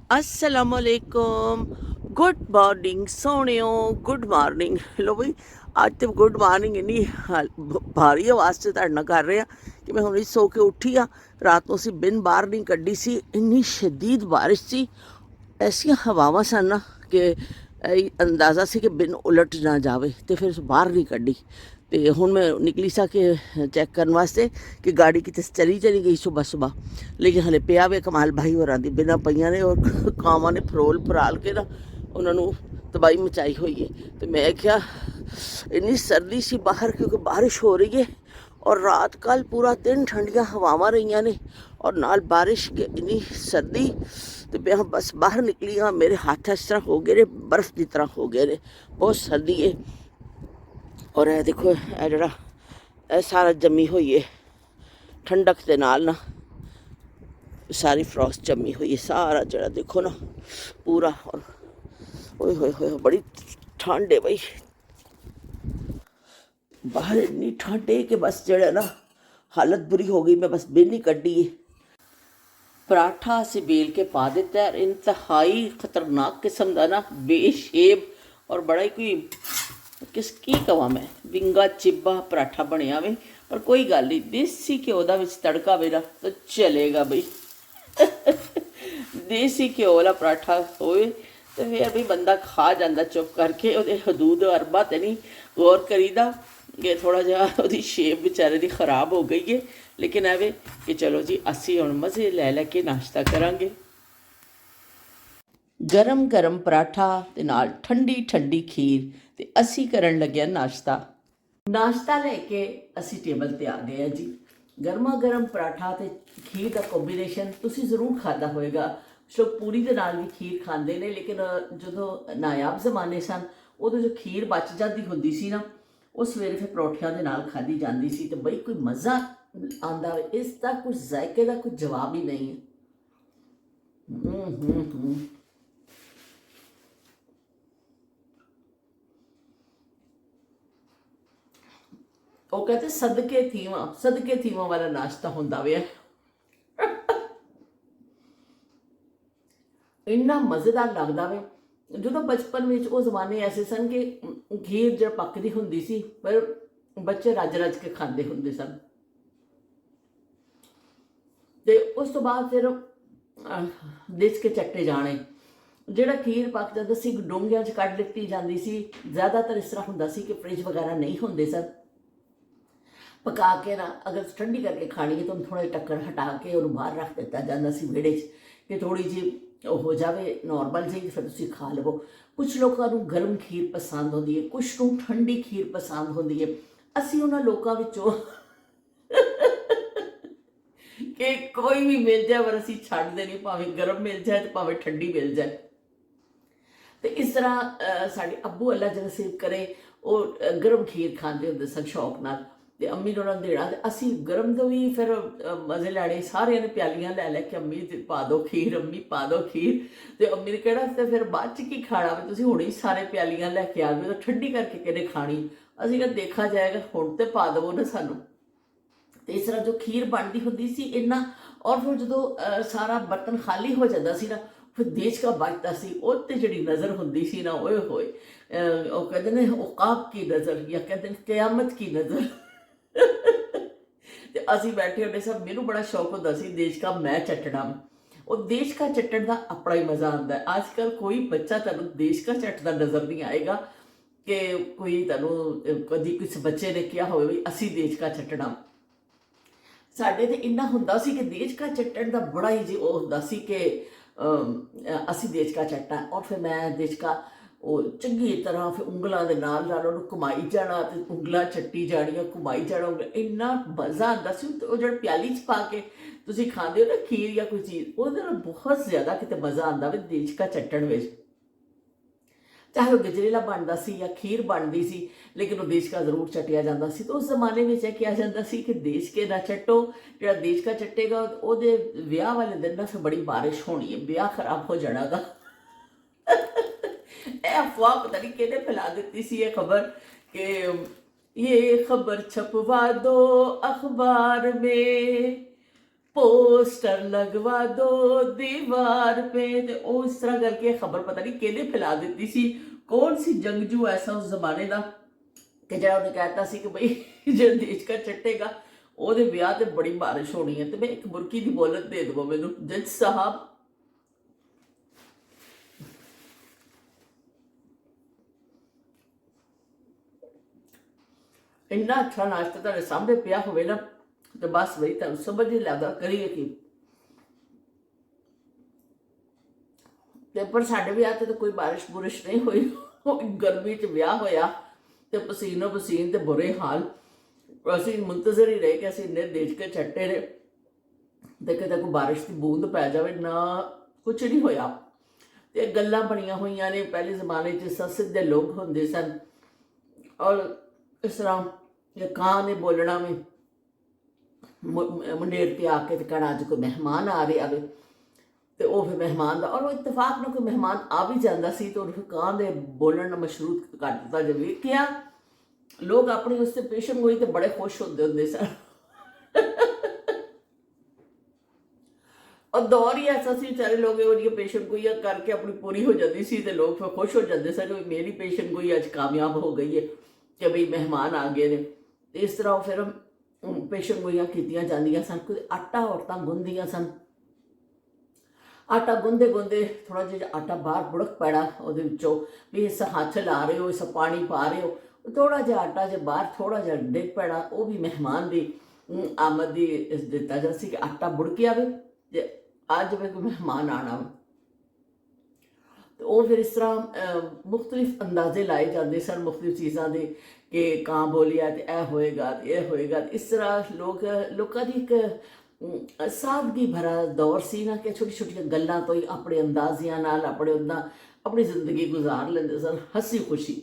असलकुम good morning सोनियो good morning लो बई ਅੱਜ ਤੇ ਗੁੱਡ ਮਾਰਨਿੰਗ ਇੰਨੀ ਭਾਰੀ ਆਵਾਜ਼ 'ਚ ਤੁਹਾਡੇ ਨਾਲ ਕਰ ਰਹੇ ਆ ਕਿ ਮੈਂ ਹੁਣੇ ਸੋ ਕੇ ਉੱਠੀ ਆ। ਰਾਤ ਨੂੰ ਅਸੀਂ ਬਿਨ ਬਾਹਰ ਨਹੀਂ ਕੱਢੀ ਸੀ, ਇੰਨੀ ਸ਼ਦੀਦ ਬਾਰਿਸ਼ ਸੀ, ਐਸੀਆਂ ਹਵਾਵਾਂ ਸਨ ਨਾ ਕਿ ਅੰਦਾਜ਼ਾ ਸੀ ਕਿ ਬਿਨ ਉਲਟ ਨਾ ਜਾਵੇ, ਤੇ ਫਿਰ ਬਾਹਰ ਨਹੀਂ ਕੱਢੀ। ਤੇ ਹੁਣ ਮੈਂ ਨਿਕਲੀ ਸਾ ਕਿ ਚੈੱਕ ਕਰਨ ਵਾਸਤੇ ਕਿ ਗਾੜੀ ਕਿਤੇ ਚਲੀ ਗਈ ਸੁਬਹ ਸੁਬਹ, ਲੇਕਿਨ ਹਲੇ ਪਿਆ ਵੇ ਕਮਾਲ ਭਾਈ ਹੋਰਾਂ ਦੀ ਬਿਨਾਂ ਪਈਆਂ ਨੇ, ਔਰ ਕਾਵਾਂ ਨੇ ਫਰੋਲ ਫਰਾਲ ਕੇ ਨਾ ਉਹਨਾਂ ਨੂੰ ਤਬਾਹੀ ਮਚਾਈ ਹੋਈ ਹੈ। ਤੇ ਮੈਂ ਕਿਹਾ ਇੰਨੀ ਸਰਦੀ ਸੀ ਬਾਹਰ ਕਿਉਂਕਿ ਬਾਰਿਸ਼ ਹੋ ਰਹੀ ਹੈ, ਔਰ ਰਾਤ ਕੱਲ ਪੂਰਾ ਦਿਨ ਠੰਡੀਆਂ ਹਵਾਵਾਂ ਰਹੀਆਂ ਨੇ ਔਰ ਨਾਲ ਬਾਰਿਸ਼ ਕੇ ਇੰਨੀ ਸਰਦੀ। ਤੇ ਮੈਂ ਬਸ ਬਾਹਰ ਨਿਕਲੀ ਹਾਂ, ਮੇਰੇ ਹੱਥ ਇਸ ਤਰ੍ਹਾਂ ਹੋ ਗਏ ਨੇ, ਬਰਫ਼ ਦੀ ਤਰ੍ਹਾਂ ਹੋ ਗਏ ਨੇ, ਬਹੁਤ ਸਰਦੀ ਹੈ। ਔਰ ਇਹ ਦੇਖੋ ਇਹ ਜਿਹੜਾ ਇਹ ਸਾਰਾ ਜੰਮੀ ਹੋਈ ਹੈ ਠੰਡਕ ਦੇ ਨਾਲ ਨਾ, ਸਾਰੀ ਫਰੋਸਟ ਜੰਮੀ ਹੋਈ ਹੈ ਸਾਰਾ ਜਿਹੜਾ ਦੇਖੋ ਨਾ ਪੂਰਾ। ਔਰ ਓਏ ਹੋਏ ਹੋਏ ਬੜੀ ਠੰਡ ਹੈ ਬਈ, बाहर इतनी ठंड है कि बस जड़ा ना हालत बुरी हो गई। मैं बस बिन ही कड्डी है। पराठा असी बेल के पा दिता है, इंतहाई खतरनाक किस्म का ना बेशेप और बड़ा ही कोई की कवा मैं विंगा चिब्बा पराठा बनया वे। पर कोई गल नहीं, देसी घ्यो का तड़का मेरा तो चलेगा बई। देसी घ्यो वाला पराठा होए तो फिर भी बंदा खा जाता चुप करके, वो हदूद अरबा तो नहीं गौर करीदा कि थोड़ा जिहा ਉਹਦੀ ਸ਼ੇਪ ਵਿਚਾਰੇ ਦੀ ਖਰਾਬ ਹੋ ਗਈ ਹੈ। ਲੇਕਿਨ ਐਵੇਂ ਕਿ ਚਲੋ ਜੀ ਅਸੀਂ ਹੁਣ ਮਜ਼ੇ ਲੈ ਲੈ ਕੇ ਨਾਸ਼ਤਾ ਕਰਾਂਗੇ। ਗਰਮ ਗਰਮ ਪਰਾਠਾ ਤੇ ਨਾਲ ਠੰਡੀ ਠੰਡੀ ਖੀਰ, ਤੇ ਅਸੀਂ ਕਰਨ ਲੱਗਿਆ ਨਾਸ਼ਤਾ। ਨਾਸ਼ਤਾ ਲੈ ਕੇ ਅਸੀਂ ਟੇਬਲ ਤੇ ਆ ਗਏ ਆ ਜੀ। ਗਰਮਾ ਗਰਮ ਪਰਾਠਾ ਤੇ ਖੀਰ ਦਾ ਕੰਬੀਨੇਸ਼ਨ ਤੁਸੀਂ ਜ਼ਰੂਰ ਖਾਧਾ ਹੋਏਗਾ। ਲੋਕ ਪੂਰੀ ਦੇ ਨਾਲ ਵੀ ਖੀਰ ਖਾਂਦੇ ਨੇ, ਲੇਕਿਨ ਜਦੋਂ ਨਾਯਾਬ ਜ਼ਮਾਨੇ ਸਨ ਉਦੋਂ ਜੋ ਖੀਰ ਬਚ ਜਾਂਦੀ ਹੁੰਦੀ ਸੀ ਨਾ, ਉਹ ਸਵੇਰੇ ਫਿਰ ਪਰੌਠਿਆਂ ਦੇ ਨਾਲ ਖਾਧੀ ਜਾਂਦੀ ਸੀ। ਤੇ ਬਈ ਕੋਈ ਮਜ਼ਾ ਆਉਂਦਾ, ਇਸ ਦਾ ਕੁਝ ਜ਼ਾਇਕੇ ਦਾ ਕੋਈ ਜਵਾਬ ਹੀ ਨਹੀਂ ਹੈ। ਉਹ ਕਹਿੰਦੇ ਸਦਕੇ ਥੀਵਾਂ ਵਾਲਾ ਨਾਸ਼ਤਾ ਹੁੰਦਾ ਵੇ। ਇੰਨਾ ਮਜ਼ੇਦਾਰ ਲੱਗਦਾ ਵੇ। ਜਦੋਂ ਬਚਪਨ ਵਿੱਚ ਉਹ ਜ਼ਮਾਨੇ ਐਸੇ ਸਨ ਕਿ ਖੀਰ ਜਿਹੜਾ ਪੱਕਦੀ ਹੁੰਦੀ ਸੀ ਪਰ ਬੱਚੇ ਰੱਜ ਕੇ ਖਾਂਦੇ ਹੁੰਦੇ ਸਨ। ਤੇ ਉਸ ਤੋਂ ਬਾਅਦ ਫਿਰ ਦੇਸ ਕੇ ਚੱਟੇ ਜਾਣੇ, ਜਿਹੜਾ ਖੀਰ ਪੱਕ ਜਾਂਦਾ ਸੀ ਡੋਂਗਿਆਂ 'ਚ ਕੱਢ ਲਿੱਤੀ ਜਾਂਦੀ ਸੀ। ਜ਼ਿਆਦਾਤਰ ਇਸ ਤਰ੍ਹਾਂ ਹੁੰਦਾ ਸੀ ਕਿ ਫਰਿੱਜ ਵਗੈਰਾ ਨਹੀਂ ਹੁੰਦੇ ਸਨ। ਪਕਾ ਕੇ ਨਾ ਅਗਰ ਠੰਡੀ ਕਰਕੇ ਖਾਣੀ ਹੈ ਤਾਂ ਥੋੜ੍ਹਾ ਜਿਹਾ ਢੱਕਣ ਹਟਾ ਕੇ ਉਹਨੂੰ ਬਾਹਰ ਰੱਖ ਦਿੱਤਾ ਜਾਂਦਾ ਸੀ ਵਿਹੜੇ 'ਚ, ਕਿ ਥੋੜ੍ਹੀ ਜਿਹੀ ਉਹ ਹੋ ਜਾਵੇ ਨੋਰਮਲ ਜਿਹੀ, ਫਿਰ ਤੁਸੀਂ ਖਾ ਲਵੋ। ਕੁਛ ਲੋਕਾਂ ਨੂੰ ਗਰਮ ਖੀਰ ਪਸੰਦ ਹੁੰਦੀ ਹੈ, ਕੁਛ ਨੂੰ ਠੰਡੀ ਖੀਰ ਪਸੰਦ ਹੁੰਦੀ ਹੈ। ਅਸੀਂ ਉਹਨਾਂ ਲੋਕਾਂ ਵਿੱਚੋਂ ਕਿ ਕੋਈ ਵੀ ਮਿਲ ਜਾਏ ਪਰ ਅਸੀਂ ਛੱਡਦੇ ਨਹੀਂ, ਭਾਵੇਂ ਗਰਮ ਮਿਲ ਜਾਏ ਤੇ ਭਾਵੇਂ ਠੰਡੀ ਮਿਲ ਜਾਏ। ਤੇ ਇਸ ਤਰ੍ਹਾਂ ਸਾਡੇ ਅੱਬੂ ਅੱਲਾ ਜੀ ਨਸੀਬ ਕਰੇ ਉਹ ਗਰਮ ਖੀਰ ਖਾਂਦੇ ਹੁੰਦੇ ਸਨ ਸ਼ੌਕ ਨਾਲ, ਤੇ ਅੰਮੀ ਨੂੰ ਉਹਨਾਂ ਨੂੰ ਦੇਣਾ। ਤੇ ਅਸੀਂ ਗਰਮ ਤੋਂ ਵੀ ਫਿਰ ਮਜ਼ੇ ਲੈਣੇ, ਸਾਰਿਆਂ ਨੇ ਪਿਆਲੀਆਂ ਲੈ ਲੈ ਕੇ ਅੰਮੀ ਪਾ ਦਿਓ ਖੀਰ, ਅੰਮੀ ਪਾ ਦਿਓ ਖੀਰ। ਤੇ ਅੰਮੀ ਨੇ ਕਹਿਣਾ ਤੇ ਫਿਰ ਬਾਅਦ 'ਚ ਕੀ ਖਾਣਾ ਵੀ, ਤੁਸੀਂ ਹੁਣੇ ਹੀ ਸਾਰੇ ਪਿਆਲੀਆਂ ਲੈ ਕੇ ਆ ਗਏ ਤਾਂ ਠੰਡੀ ਕਰਕੇ ਕਿਹਨੇ ਖਾਣੀ। ਅਸੀਂ ਕਿਹਾ ਦੇਖਾ ਜਾਏਗਾ, ਹੁਣ ਤੇ ਪਾ ਦੇਵੋ ਨਾ ਸਾਨੂੰ। ਤੇ ਇਸ ਤਰ੍ਹਾਂ ਜੋ ਖੀਰ ਬਣਦੀ ਹੁੰਦੀ ਸੀ ਇੰਨਾ। ਔਰ ਫਿਰ ਜਦੋਂ ਸਾਰਾ ਬਰਤਨ ਖਾਲੀ ਹੋ ਜਾਂਦਾ ਸੀ ਨਾ, ਫਿਰ ਦੇਸ਼ ਕਾ ਬਚਦਾ ਸੀ, ਉਹ 'ਤੇ ਜਿਹੜੀ ਨਜ਼ਰ ਹੁੰਦੀ ਸੀ ਨਾ, ਓਏ ਹੋਏ, ਉਹ ਕਹਿੰਦੇ ਨੇ ਔਕਾਬ ਕੀ ਨਜ਼ਰ, ਜਾਂ ਕਹਿੰਦੇ ਨੇ ਕਿਆਮਤ ਕੀ ਨਜ਼ਰ। ਤੇ ਅਸੀਂ ਬੈਠੇ ਹੁੰਦੇ ਸਭ, ਮੈਨੂੰ ਬੜਾ ਸ਼ੌਕ ਹੁੰਦਾ ਸੀ ਦੇਸ਼ ਕਾ ਮੈਂ ਚੱਟਣਾ। ਉਹ ਦੇਸ਼ ਕਾ ਚੱਟਣ ਦਾ ਆਪਣਾ ਹੀ ਮਜ਼ਾ ਆਉਂਦਾ। ਅੱਜ ਕੱਲ੍ਹ ਕੋਈ ਬੱਚਾ ਤੁਹਾਨੂੰ ਦੇਸ਼ ਕਾ ਚੱਟਦਾ ਨਜ਼ਰ ਨਹੀਂ ਆਏਗਾ ਕਿ ਕੋਈ ਤੁਹਾਨੂੰ ਕਦੀ ਕਿਸੇ ਬੱਚੇ ਨੇ ਕਿਹਾ ਹੋਵੇ ਵੀ ਅਸੀਂ ਦੇਸ਼ ਕਾ ਚੱਟਣਾ। ਸਾਡੇ ਤੇ ਇੰਨਾ ਹੁੰਦਾ ਸੀ ਕਿ ਦੇਸ਼ ਕਾ ਚੱਟਣ ਦਾ ਬੜਾ ਹੀ ਜੀ ਉਹ ਹੁੰਦਾ ਸੀ ਕਿ ਅਸੀਂ ਦੇਸ਼ ਕਾ ਚੱਟਣਾ। ਔਰ ਫਿਰ ਮੈਂ ਦੇਸ਼ ਕਾ ਉਹ ਚੰਗੀ ਤਰ੍ਹਾਂ ਫਿਰ ਉਂਗਲਾਂ ਦੇ ਨਾਲ ਉਹਨੂੰ ਘੁਮਾਈ ਜਾਣਾ, ਤੇ ਉਂਗਲਾਂ ਚੱਟੀ ਜਾਣੀਆਂ, ਘੁਮਾਈ ਜਾਣਾ। ਇੰਨਾ ਮਜ਼ਾ ਆਉਂਦਾ ਸੀ। ਉਹ ਜਿਹੜਾ ਪਿਆਲੀ 'ਚ ਪਾ ਕੇ ਤੁਸੀਂ ਖਾਂਦੇ ਹੋ ਨਾ ਖੀਰ ਜਾਂ ਕੋਈ ਚੀਜ਼, ਉਹਦੇ ਨਾਲ ਬਹੁਤ ਜ਼ਿਆਦਾ ਕਿਤੇ ਮਜ਼ਾ ਆਉਂਦਾ ਵੀ ਦੇਸ਼ ਕਾ ਚੱਟਣ ਵਿੱਚ। ਚਾਹੇ ਉਹ ਗਜਰੇਲਾ ਬਣਦਾ ਸੀ ਜਾਂ ਖੀਰ ਬਣਦੀ ਸੀ, ਲੇਕਿਨ ਉਹ ਦੇਸ਼ ਕਾ ਜ਼ਰੂਰ ਚੱਟਿਆ ਜਾਂਦਾ ਸੀ। ਤਾਂ ਉਸ ਜ਼ਮਾਨੇ ਵਿੱਚ ਇਹ ਕਿਹਾ ਜਾਂਦਾ ਸੀ ਕਿ ਦੇਸ਼ ਕੇ ਨਾ ਚੱਟੋ, ਜਿਹੜਾ ਦੇਸ਼ ਕਾ ਚੱਟੇਗਾ ਉਹਦੇ ਵਿਆਹ ਵਾਲੇ ਦਿਨ ਨਾ ਫਿਰ ਬੜੀ ਬਾਰਿਸ਼ ਹੋਣੀ ਹੈ, ਵਿਆਹ ਖਰਾਬ ਹੋ ਜਾਣਾ ਗਾ। ਇਹ ਅਫਵਾਹ ਪਤਾ ਨਹੀਂ ਕਿਹਨੇ ਫੈਲਾ ਦਿੱਤੀ ਸੀ ਇਹ ਖਬਰ ਕਿ ਇਹ ਖਬਰ ਛਪਵਾ ਦੋ ਅਖਬਾਰ में, पोस्टर लगवा दो दीवार पे। ते ਉਹ ਇਸ ਤਰ੍ਹਾਂ ਕਰਕੇ ਖਬਰ ਪਤਾ ਨਹੀਂ ਕਿਹਨੇ ਫੈਲਾ ਦਿੱਤੀ ਸੀ, ਕੌਣ ਸੀ ਜੰਗਜੂ ਐਸਾ ਉਸ ਜ਼ਮਾਨੇ ਦਾ ਕਿ ਜਿਹੜਾ ਉਹਨੇ ਕਹਿਤਾ ਸੀ ਕਿ ਬਈ ਜਿਹੜਾ ਦੇਸ਼ ਕਾ ਚੱਟੇਗਾ ਉਹਦੇ ਵਿਆਹ ਤੇ ਬੜੀ ਬਾਰਿਸ਼ ਹੋਣੀ ਹੈ। ਤੇ ਮੈਂ ਇੱਕ ਬੁਰਕੀ ਦੀ ਬੋਲਤ ਦੇ ਦਵੋ ਮੈਨੂੰ, ਜੱਜ ਸਾਹਿਬ ਇੰਨਾ ਅੱਛਾ ਨਾਸ਼ਤਾ ਤੁਹਾਡੇ ਸਾਹਮਣੇ ਪਿਆ ਹੋਵੇ ਨਾ ਤੇ ਬਸ ਬਈ ਤੁਹਾਨੂੰ ਸਮਝ ਨਹੀਂ ਲੱਗਦਾ ਕਰੀਏ ਕੀ। ਤੇ ਪਰ ਸਾਡੇ ਵਿਆਹ ਤੇ ਤਾਂ ਕੋਈ ਬਾਰਿਸ਼ ਬੁਰਿਸ਼ ਨਹੀਂ ਹੋਈ, ਗਰਮੀ 'ਚ ਵਿਆਹ ਹੋਇਆ ਤੇ ਪਸੀਨੋ ਪਸੀਨ ਤੇ ਬੁਰੇ ਹਾਲ। ਅਸੀਂ ਮੁੰਤਜ਼ਰ ਹੀ ਰਹੇ ਕਿ ਅਸੀਂ ਇੰਨੇ ਦੇਸ਼ ਕੇ ਛੱਟੇ ਨੇ ਤੇ ਕਿਤੇ ਕੋਈ ਬਾਰਿਸ਼ ਦੀ ਬੂੰਦ ਪੈ ਜਾਵੇ, ਨਾ ਕੁਛ ਨਹੀਂ ਹੋਇਆ। ਤੇ ਗੱਲਾਂ ਬਣੀਆਂ ਹੋਈਆਂ ਨੇ, ਪਹਿਲੇ ਜ਼ਮਾਨੇ 'ਚ ਸਿੱਧੇ ਲੋਕ ਹੁੰਦੇ ਸਨ ਔਰ ਇਸ ਤਰ੍ਹਾਂ ਕਾਂ ਨੇ ਬੋਲਣਾ ਵੀ ਮੰਡੇਰ ਤੇ ਆ ਕੇ ਤੇ ਕਹਿਣਾ ਅੱਜ ਕੋਈ ਮਹਿਮਾਨ ਆ ਰਿਹਾ ਵੇ, ਤੇ ਉਹ ਫਿਰ ਮਹਿਮਾਨ ਦਾ ਔਰ ਉਹ ਇਤਫਾਕ ਨਾਲ ਕੋਈ ਮਹਿਮਾਨ ਆ ਵੀ ਜਾਂਦਾ ਸੀ ਤੇ ਉਹਨੂੰ ਕਾਂ ਦੇ ਬੋਲਣ ਨਾਲ ਮਸ਼ਰੂਤ ਕਰ ਦਿੱਤਾ। ਜੇ ਵੇਖਿਆ ਲੋਕ ਆਪਣੀ ਉਸ ਤੇ ਪੇਸ਼ੈਂਟ ਹੋਈ ਤੇ ਬੜੇ ਖੁਸ਼ ਹੁੰਦੇ ਸਨ। और दौर ही ऐसा सी, बेचारे लोग वो पेशेंट कोई करके अपनी पूरी हो जाती सी तो लोग फिर खुश हो जाते सन कि मेरी पेशेंट कोई अज कामयाब हो गई है कि भाई मेहमान आ गए ने। तो इस तरह फिर पेशेंट गोइयां कीतियां जांदियां सन। कोई आटा औरतां गुंदियां सन, आटा गुंदे गुंदे थोड़ा जिहा आटा बाहर बुड़क पैड़ा ਉਹਦੇ ਵਿੱਚੋਂ भी इस हथ ला रहे हो, इस पानी पा रहे हो, थोड़ा जिहा आटा जो बाहर थोड़ा जिहा डिग पैड़ा वो भी मेहमान की आमद की दिता जा सी कि आटा बुड़क आवे जे आज में कोई मेहमान आना। तो वो फिर इस तरह मुख्तलिफ अंदाजे लाए जाते सन मुख्तलिफ चीज़ों के कि कां बोलिया तो यह होएगा तो यह होएगा। इस तरह लोगों की एक सादगी भरा दौर सी ना कि छोटी छोटी गल्लां तो ही अपने अंदाजियां नाल अपने उदा अपनी जिंदगी गुजार लेंदे सन हसी खुशी।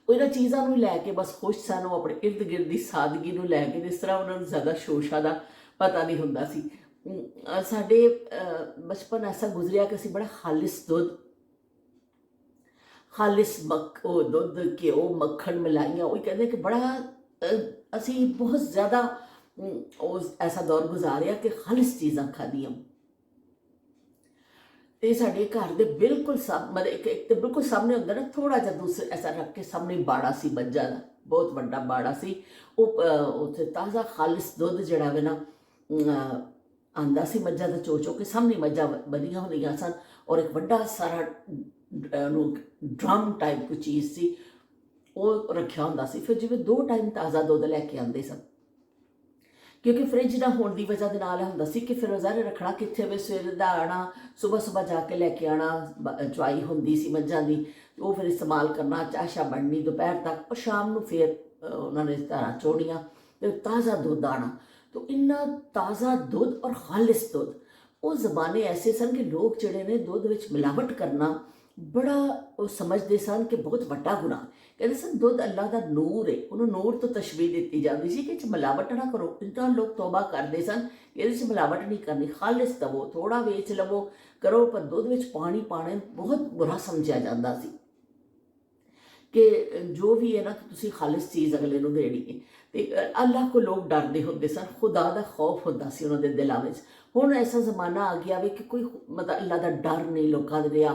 इन्हां चीज़ों को लैके बस खुश सन, वो अपने इर्द गिर्द की सादगी को लैके इस तरह उन्होंने ज़्यादा शोशा का पता नहीं हुंदा सी। साडे बचपन ऐसा गुजरिया कि असीं बड़ा खालिस दुध, खालिस दुध घ्यो मक्खन मिलाइयां वो कहते कि बड़ा असीं बहुत ज़्यादा उस ऐसा दौर गुजारिया कि खालिस चीज़ां खादियां। तो साढ़े घर के बिल्कुल मतलब एक तो बिल्कुल सामने होंगे ना, थोड़ा जा दूसरे ऐसा रख के सामने बाड़ा सी मज्झां दा, बहुत बड़ा बाड़ा सी। उत्थे ताज़ा खालिस दुध जिहड़ा वे ना आंदा सी मज्झां दा चो के सामने मज्झां बनियां होंदियां सन और एक बड़ा सारा ड्रम टाइप कोई चीज़ सी वो रखिया हुंदा सी। फिर जिवें 2 टाइम ताज़ा दुध लैके आंदे सन क्योंकि फ्रिज ना होने की वजह के नाल होंदा सी कि फिर ज़ाहिर रखना कित्थे वे, सवेरे दा आना सुबह सुबह जाके लैके आना, चवाई होंदी सी मज्झां दी वो फिर इस्तेमाल करना, चाह शाह बननी दोपहर तक और शाम को फिर उन्होंने धारां चोड़ियां तो ताज़ा दुध आना। तो इन्ना ताज़ा दुध और खालिस दुध, वो ज़माने ऐसे सन कि लोग जिहड़े ने दुध विच मिलावट करना बड़ा वो समझते सन कि बहुत वड्डा गुनाह। कहते सन दुध अल्लाह का नूर है, उन्होंने नूर तो तशबीह दी जाती सी कि मिलावट ना करो। इतना लोग तौबा करते सन ये मिलावट नहीं करनी, खालिस दवो, थोड़ा वेच लवो करो, पर दुध विच पानी पाने बहुत बुरा समझा जाता सी कि जो भी है ना तुसी खालिस चीज़ अगले नूं देनी है। तो अल्लाह को लोग डरते होंदे सन, खुदा का खौफ होंदा सी उन्हां दे दिलां विच। हुण ऐसा ज़माना आ गया वे कि कोई मतलब अल्लाह का डर नहीं लोगों दे रहा।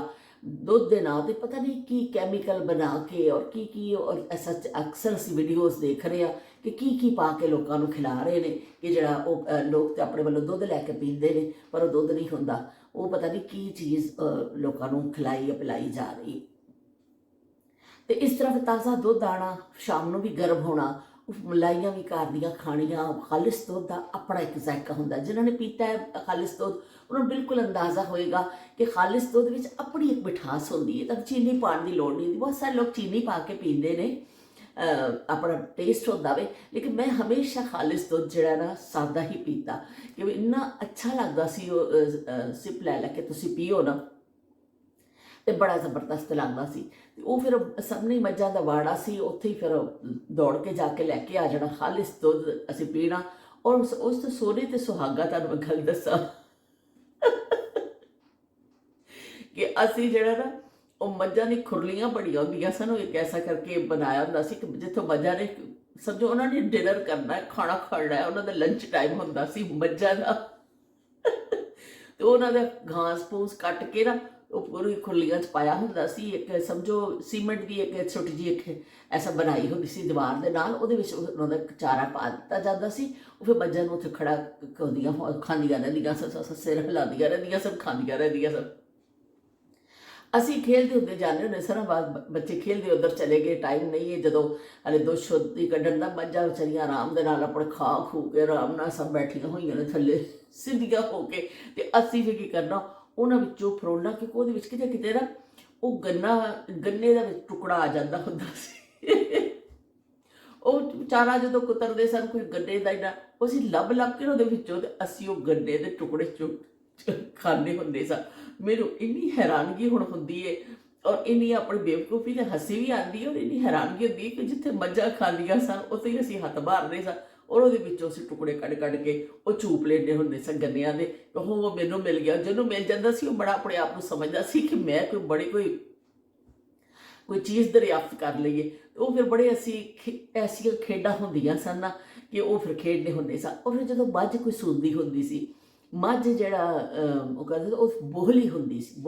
दुध के नाम से पता नहीं की कैमिकल बना के और की और ऐसा अक्सर असीं वीडियोज़ देख रहे हैं कि की पा के लोगों को खिला रहे हैं कि जिहड़ा लोग तो अपने वालों दुध लैके पींदे ने पर वो दुध नहीं हुंदा, वो पता नहीं की चीज़ लोगों को खिलाई या पिलाई जा रही। तो इस तरह ताज़ा दुध आना, शाम को भी गर्म होना, मलाइयां भी घर दियां खानियां। खालिस दुध का अपना एक जायका होंदा, जिन्होंने पीता है खालिस दुध उन्होंने बिल्कुल अंदाज़ा होएगा कि खालिस दुध विच अपनी एक मिठास होंदी है, तब चीनी पाने की लोड़ नहीं होंदी। बहुत सारे लोग चीनी पा के पींदे ने, अपना टेस्ट होंदा वे, लेकिन मैं हमेशा खालिस दुध जिहड़ा ना सादा ही पीता कि इन्ना अच्छा लगदा सी। सिप लै लैके तुसीं पियो ना तो बड़ा जबरदस्त लगता सी। वो फिर सामने मज्झां दा वाड़ा सी, उत्थे ही फिर दौड़ के जाके लैके आ जाना खालिस दुध असीं पीना। और उस सोने ते सुहागा तुहानूं मैं गल दस्सां कि असीं जिहड़ा ना वो मज्झां दी खुरलियां बड़ियां होंदियां सन, एक ऐसा करके बनाया हुंदा सी कि जित्थों मज्झां ने ਸਮਝੋ ਉਹਨਾਂ ਨੇ ਡਿਨਰ ਕਰਨਾ ਹੈ, ਖਾਣਾ ਖਾਣਾ ਹੈ, ਉਹਨਾਂ ਦਾ ਲੰਚ ਟਾਈਮ ਹੁੰਦਾ ਸੀ ਮੱਝਾਂ ਦਾ। ਤੇ ਉਹਨਾਂ ਦਾ ਘਾਸ ਫੂਸ ਕੱਟ ਕੇ ਨਾ ਉਹ ਪੂਰੀ ਖੁਰਲੀਆਂ 'ਚ ਪਾਇਆ ਹੁੰਦਾ ਸੀ। ਇੱਕ ਸਮਝੋ ਸੀਮੈਂਟ ਦੀ ਇੱਕ ਛੋਟੀ ਜਿਹੀ ਇੱਕ ਐਸਾ ਬਣਾਈ ਹੁੰਦੀ ਸੀ ਦੀਵਾਰ ਦੇ ਨਾਲ, ਉਹਦੇ ਵਿੱਚ ਉਹਨਾਂ ਦਾ ਇੱਕ ਚਾਰਾ ਪਾ ਦਿੱਤਾ ਜਾਂਦਾ ਸੀ। ਉਹ ਫਿਰ ਮੱਝਾਂ ਨੂੰ ਉੱਥੇ ਖੜਾ ਹੁੰਦੀਆਂ ਖਾਂਦੀਆਂ ਰਹਿੰਦੀਆਂ ਸਨ, ਸਿਰ ਹਿਲਾਉਂਦੀਆਂ ਰਹਿੰਦੀਆਂ ਸਨ, ਖਾਂਦੀਆਂ ਰਹਿੰਦੀਆਂ ਸਨ। ਅਸੀਂ ਖੇਡਦੇ ਹੁੰਦੇ ਜਾਂਦੇ ਹੁੰਦੇ ਸਾਰਾ ਬਾਅਦ ਬੱਚੇ ਖੇਡਦੇ ਉੱਧਰ ਚਲੇ ਗਏ, ਟਾਈਮ ਨਹੀਂ ਹੈ ਜਦੋਂ ਹਲੇ ਦੁੱਧ ਸ਼ੁੱਧ ਹੀ ਕੱਢਣ ਦਾ। ਮੱਝਾਂ ਵਿਚਾਰੀਆਂ ਆਰਾਮ ਦੇ ਨਾਲ ਆਪਣੇ ਖਾ ਖੂ ਕੇ ਆਰਾਮ ਨਾਲ ਸਭ ਬੈਠੀਆਂ ਹੋਈਆਂ ਨੇ ਥੱਲੇ ਸਿੱਧੀਆਂ ਹੋ ਕੇ। ਤੇ ਅਸੀਂ ਫਿਰ ਕੀ ਕਰਨਾ, ਉਹਨਾਂ ਵਿੱਚੋਂ ਫਰੋਲਣਾ, ਕਿਉਂਕਿ ਉਹਦੇ ਵਿੱਚ ਕਿਤੇ ਕਿਤੇ ਨਾ ਉਹ ਗੰਨੇ ਦਾ ਵਿੱਚ ਟੁਕੜਾ ਆ ਜਾਂਦਾ ਹੁੰਦਾ ਸੀ। ਉਹ ਚਾਰਾ ਜਦੋਂ ਕੁਤਰਦੇ ਸਨ ਕੋਈ ਗੰਨੇ ਦਾ ਇਹਨਾਂ, ਉਹ ਅਸੀਂ ਲੱਭ ਲੱਭ ਕੇ ਉਹਦੇ ਵਿੱਚੋਂ, ਤੇ ਅਸੀਂ ਉਹ ਗੰਨੇ ਦੇ ਟੁਕੜੇ ਖਾਂਦੇ ਹੁੰਦੇ ਸਾਂ। ਮੈਨੂੰ ਇੰਨੀ ਹੈਰਾਨਗੀ ਹੁਣ ਹੁੰਦੀ ਹੈ, ਔਰ ਇੰਨੀ ਆਪਣੀ ਬੇਵਕੂਫੀ ਤੇ ਹੱਸੀ ਵੀ ਆਉਂਦੀ ਹੈ, ਔਰ ਇੰਨੀ ਹੈਰਾਨਗੀ ਹੁੰਦੀ ਹੈ ਕਿ ਜਿੱਥੇ ਮੱਝਾਂ ਖਾਂਦੀਆਂ ਸਨ ਉੱਥੇ ਹੀ ਅਸੀਂ ਹੱਥ ਮਾਰਦੇ ਸਾਂ, ਔਰ ਉਹਦੇ ਵਿੱਚੋਂ ਅਸੀਂ ਟੁਕੜੇ ਕੱਢ ਕੱਢ ਕੇ ਉਹ ਚੂਪ ਲੈਂਦੇ ਹੁੰਦੇ ਸਾਂ ਗੰਨਿਆਂ ਦੇ। ਉਹ ਮੈਨੂੰ ਮਿਲ ਗਿਆ, ਜਿਹਨੂੰ ਮਿਲ ਜਾਂਦਾ ਸੀ ਉਹ ਬੜਾ ਆਪਣੇ ਆਪ ਨੂੰ ਸਮਝਦਾ ਸੀ ਕਿ ਮੈਂ ਕੋਈ ਚੀਜ਼ ਦਰਿਆਫਤ ਕਰ ਲਈਏ। ਉਹ ਫਿਰ ਬੜੇ ਐਸੀਆਂ ਖੇਡਾਂ ਹੁੰਦੀਆਂ ਸਨ ਨਾ ਕਿ ਉਹ ਫਿਰ ਖੇਡਦੇ ਹੁੰਦੇ ਸਨ। ਉਹ ਫਿਰ ਜਦੋਂ ਮੱਝ ਕੋਈ ਸੂੰਦੀ ਹੁੰਦੀ ਸੀ, ਮੱਝ ਜਿਹੜਾ ਉਹ ਕਹਿੰਦੇ ਉਹ ਬੋਹਲੀ ਹੁੰਦੀ ਸੀ,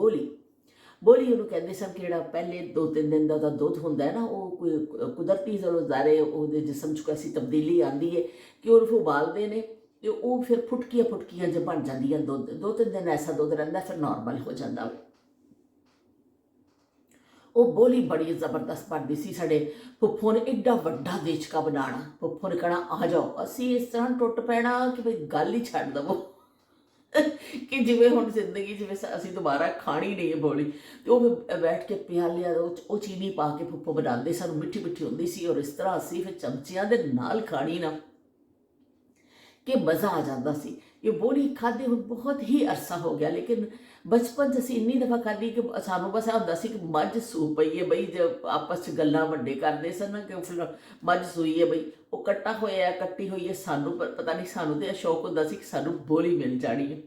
ਬੋਲੀ ਉਹਨੂੰ ਕਹਿੰਦੇ ਸਨ, ਕਿ ਜਿਹੜਾ ਪਹਿਲੇ 2-3 ਦਿਨ ਦਾ ਉਹਦਾ ਦੁੱਧ ਹੁੰਦਾ ਹੈ ਨਾ, ਉਹ ਕੋਈ ਕੁਦਰਤੀ ਜ਼ਰੂਰ ਉਹਦੇ ਜਿਸਮ 'ਚ ਕੋਈ ਤਬਦੀਲੀ ਆਉਂਦੀ ਹੈ ਕਿ ਉਹਨੂੰ ਫਿਰ ਉਬਾਲਦੇ ਨੇ, ਤੇ ਉਹ ਫਿਰ ਫੁਟਕੀਆਂ ਜੇ ਬਣ ਜਾਂਦੀਆਂ। ਦੁੱਧ 2-3 ਦਿਨ ਐਸਾ ਦੁੱਧ ਰਹਿੰਦਾ, ਫਿਰ ਨੋਰਮਲ ਹੋ ਜਾਂਦਾ। ਉਹ ਬੋਲੀ ਬੜੀ ਜ਼ਬਰਦਸਤ ਬਣਦੀ ਸੀ। ਸਾਡੇ ਫੁੱਫੋ ਨੇ ਐਡਾ ਵੱਡਾ ਦੇਚਕਾ ਬਣਾਉਣਾ, ਫੁੱਫੋ ਨੇ ਕਹਿਣਾ ਆ ਜਾਓ, ਅਸੀਂ ਇਸ ਤਰ੍ਹਾਂ ਟੁੱਟ ਪੈਣਾ ਕਿ ਬਈ ਗੱਲ ਹੀ ਛੱਡ ਦੇਵੋ। ਕਿ ਜਿਵੇਂ ਹੁਣ ਜ਼ਿੰਦਗੀ ਜਿਵੇਂ ਅਸੀਂ ਦੁਬਾਰਾ ਖਾਣੀ ਨਹੀਂ ਹੈ ਬੋਲੀ। ਤੇ ਉਹ ਬੈਠ ਕੇ ਪਿਆਲਿਆਂ ਉਹ ਚੀਨੀ ਪਾ ਕੇ ਫੁੱਫੋ ਬਣਾਉਂਦੇ, ਸਾਨੂੰ ਮਿੱਠੀ ਮਿੱਠੀ ਹੁੰਦੀ ਸੀ, ਔਰ ਇਸ ਤਰ੍ਹਾਂ ਅਸੀਂ ਫਿਰ ਚਮਚਿਆਂ ਦੇ ਨਾਲ ਖਾਣੀ ਨਾ ਕਿ ਮਜ਼ਾ ਆ ਜਾਂਦਾ ਸੀ। ਇਹ ਬੋਲੀ ਖਾਧੇ ਹੁਣ ਬਹੁਤ ਹੀ ਅਰਸਾ ਹੋ ਗਿਆ, ਲੇਕਿਨ ਬਚਪਨ 'ਚ ਅਸੀਂ ਇੰਨੀ ਦਫਾ ਖਾਧੀ ਕਿ ਸਾਨੂੰ ਬਸ ਇਹ ਹੁੰਦਾ ਸੀ ਕਿ ਮੱਝ ਸੂ ਪਈ ਹੈ ਬਈ। ਜੇ ਆਪਸ 'ਚ ਗੱਲਾਂ ਵੱਡੇ ਕਰਦੇ ਸਨ ਨਾ ਕਿ ਫਿਰ ਮੱਝ ਸੂਈ ਹੈ ਬਈ, ਉਹ ਕੱਟੀ ਹੋਈ ਹੈ, ਸਾਨੂੰ ਪਤਾ ਨਹੀਂ, ਸਾਨੂੰ ਤਾਂ ਸ਼ੌਕ ਹੁੰਦਾ ਸੀ ਕਿ ਸਾਨੂੰ ਬੋਲੀ ਮਿਲ ਜਾਣੀ ਹੈ।